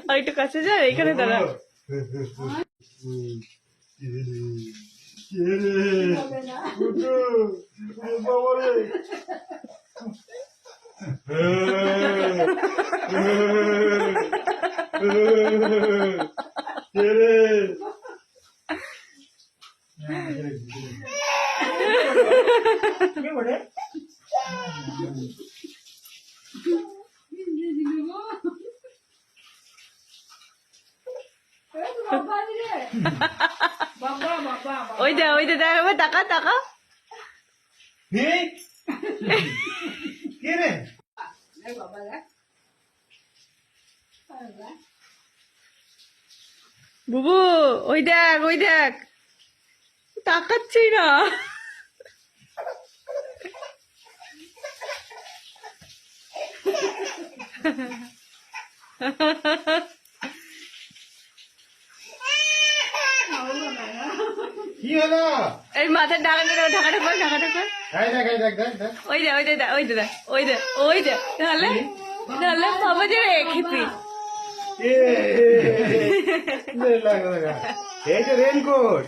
আর একটু কাছে যা, এইখানে দাঁড়া। ওই দে দেখ, টাকা টাকা বুবু, ওই দেখ তাকাচ্ছি না। কি হলো? এই মাথার ঢাকাটা কর, ওই দে তাহলে বাবা যে রেখেছি। এই যে রেনকোট।